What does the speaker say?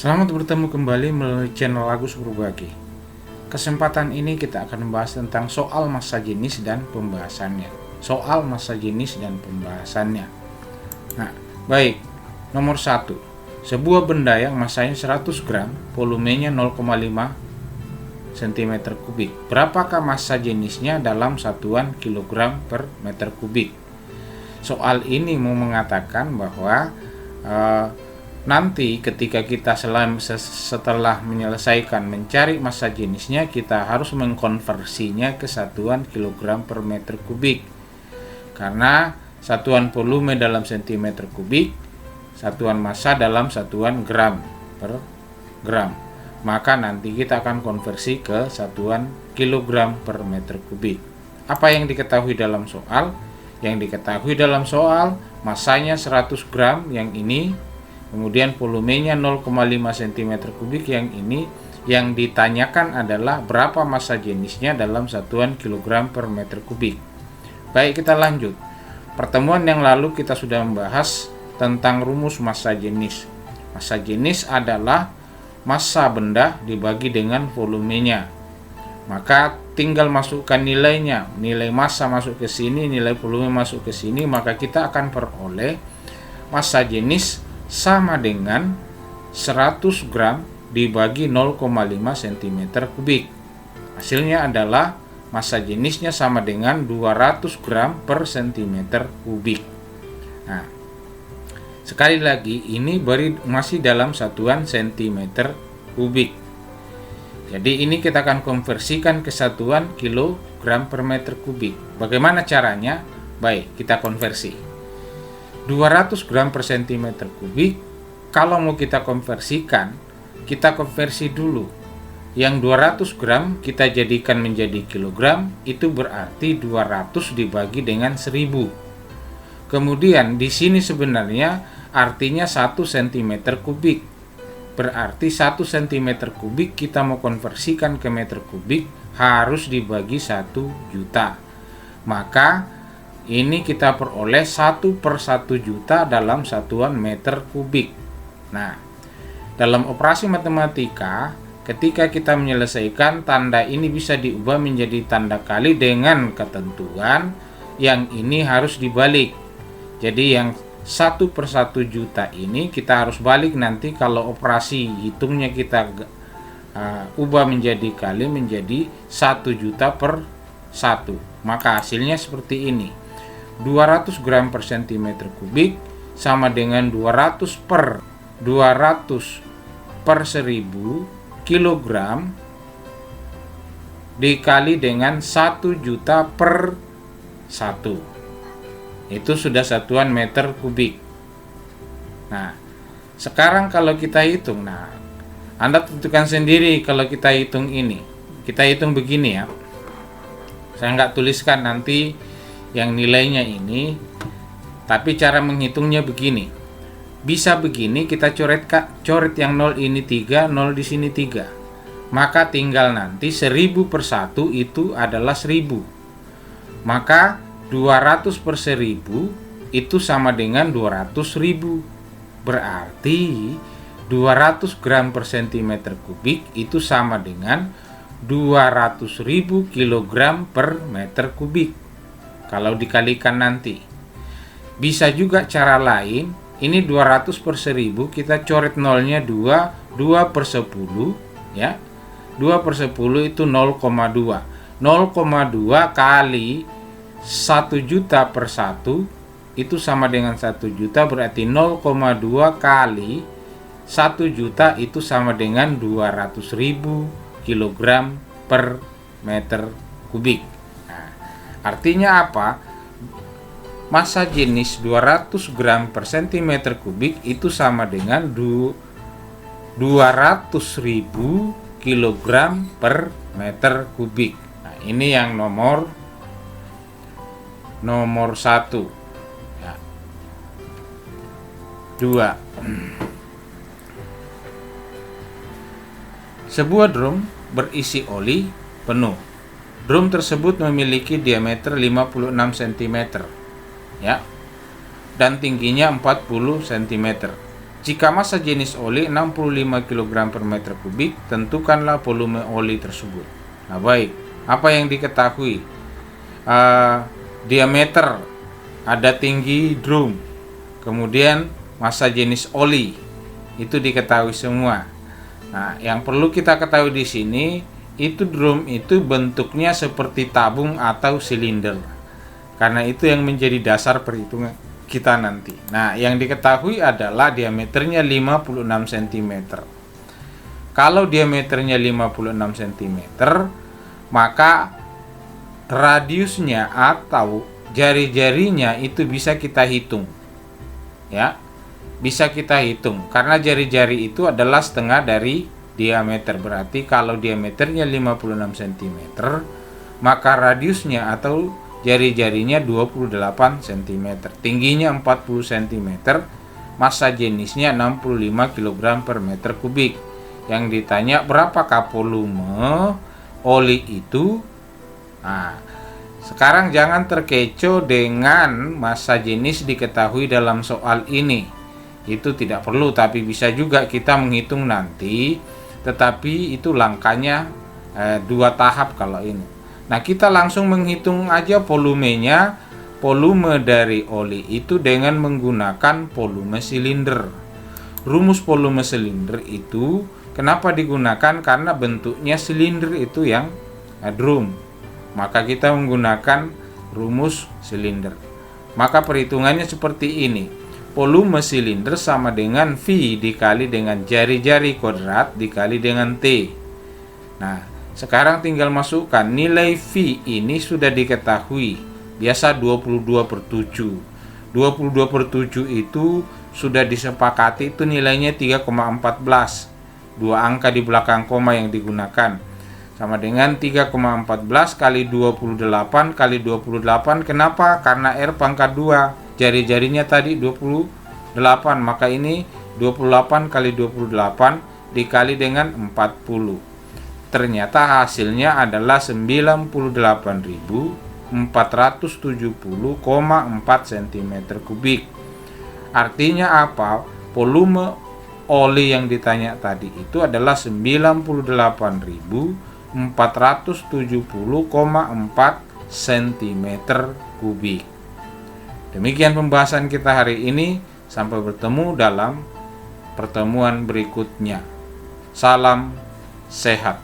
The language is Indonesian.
Selamat bertemu kembali melalui channel Agus Berbagi. Kesempatan ini kita akan membahas tentang soal massa jenis dan pembahasannya. Nah, baik. Nomor 1. Sebuah benda yang massanya 100 gram, volumenya 0,5 cm3. Berapakah massa jenisnya dalam satuan kilogram per meter kubik? Soal ini mau mengatakan bahwa nanti ketika kita setelah menyelesaikan mencari massa jenisnya, kita harus mengkonversinya ke satuan kilogram per meter kubik. Karena satuan volume dalam sentimeter kubik, satuan massa dalam satuan gram per gram. Maka nanti kita akan konversi ke satuan kilogram per meter kubik. Apa yang diketahui dalam soal? Yang diketahui dalam soal, massanya 100 gram yang ini, kemudian volumenya 0,5 cm3 yang ini. Yang ditanyakan adalah berapa massa jenisnya dalam satuan kilogram per meter kubik. Baik, kita lanjut. Pertemuan yang lalu kita sudah membahas tentang rumus massa jenis. Massa jenis adalah massa benda dibagi dengan volumenya. Maka tinggal masukkan nilainya. Nilai massa masuk ke sini, nilai volume masuk ke sini, maka kita akan peroleh massa jenis sama dengan 100 gram dibagi 0,5 cm3. Hasilnya adalah massa jenisnya sama dengan 200 gram per cm3. Nah, sekali lagi ini masih dalam satuan cm3. Jadi ini kita akan konversikan ke satuan kilogram per meter kubik. Bagaimana caranya? Baik, kita konversi. 200 gram per cm3, kalau mau kita konversikan, kita konversi dulu. Yang 200 gram kita jadikan menjadi kilogram, itu berarti 200 dibagi dengan 1000. Kemudian di sini sebenarnya artinya 1 cm3. Berarti 1 cm3 kita mau konversikan ke meter kubik harus dibagi 1 juta. Maka ini kita peroleh 1/1 juta dalam satuan meter kubik. Nah, dalam operasi matematika, ketika kita menyelesaikan, tanda ini bisa diubah menjadi tanda kali dengan ketentuan yang ini harus dibalik. Jadi yang 1/1 juta ini kita harus balik nanti kalau operasi hitungnya kita ubah menjadi kali menjadi 1 juta per 1. Maka hasilnya seperti ini. 200 gram per cm3 sama dengan 200 per 1000 kilogram dikali dengan 1 juta per 1. Itu sudah satuan meter kubik. Nah, sekarang kalau kita hitung, nah, Anda tentukan sendiri kalau kita hitung ini. Kita hitung begini ya. Saya nggak tuliskan nanti yang nilainya ini, tapi cara menghitungnya begini. Bisa begini, kita coret yang 0 ini 3, 0 di sini 3. Maka tinggal nanti 1000 per 1 itu adalah 1000. Maka 200 per 1000 itu sama dengan 200.000. Berarti 200 gram per cm3 itu sama dengan 200.000 kilogram per meter kubik. Kalau dikalikan nanti. Bisa juga cara lain, ini 200 per 1000 kita coret nolnya 2, 2 per 10 ya. 2 per 10 itu 0,2. 0,2 kali 1 juta per 1 itu sama dengan 1 juta, berarti 0,2 kali 1 juta itu sama dengan 200.000 kilogram per meter kubik. Nah, artinya apa? Massa jenis 200 gram per cm3 itu sama dengan 200.000 kilogram per meter kubik. Nah, ini yang nomor 1 ya. 2. Sebuah drum berisi oli penuh. Drum tersebut memiliki diameter 56 cm ya, dan tingginya 40 cm. Jika massa jenis oli 65 kg per meter kubik, tentukanlah volume oli tersebut. Nah, baik, apa yang diketahui? Diameter, ada tinggi drum, kemudian massa jenis oli, itu diketahui semua. Nah, yang perlu kita ketahui di sini, itu drum itu bentuknya seperti tabung atau silinder. Karena itu yang menjadi dasar perhitungan kita nanti. Nah, yang diketahui adalah diameternya 56 cm. Kalau diameternya 56 cm, maka radiusnya atau jari-jarinya itu bisa kita hitung. Ya. Bisa kita hitung karena jari-jari itu adalah setengah dari diameter. Berarti kalau diameternya 56 cm, maka radiusnya atau jari-jarinya 28 cm, tingginya 40 cm, massa jenisnya 65 kg per meter kubik. Yang ditanya berapakah volume oli itu? Nah, sekarang jangan terkecoh dengan massa jenis diketahui dalam soal ini. Itu tidak perlu, tapi bisa juga kita menghitung nanti, tetapi itu langkahnya 2 tahap kalau ini. Nah, kita langsung menghitung aja volumenya. Volume dari oli itu dengan menggunakan volume silinder. Rumus volume silinder itu kenapa digunakan? Karena bentuknya silinder itu yang drum. Maka kita menggunakan rumus silinder. Maka perhitungannya seperti ini. Volume silinder sama dengan V dikali dengan jari-jari kuadrat dikali dengan T. Nah, sekarang tinggal masukkan nilai V ini sudah diketahui. Biasa 22/7. 22/7 itu sudah disepakati, itu nilainya 3,14. 2 angka di belakang koma yang digunakan. Sama dengan 3,14 kali 28 kali 28. Kenapa? Karena R pangkat 2. Jari-jarinya tadi 28. Maka ini 28 kali 28 dikali dengan 40. Ternyata hasilnya adalah 98.470,4 cm kubik. Artinya apa? Volume oli yang ditanya tadi itu adalah 98.470,4 cm kubik. Demikian pembahasan kita hari ini. Sampai bertemu dalam pertemuan berikutnya. Salam sehat.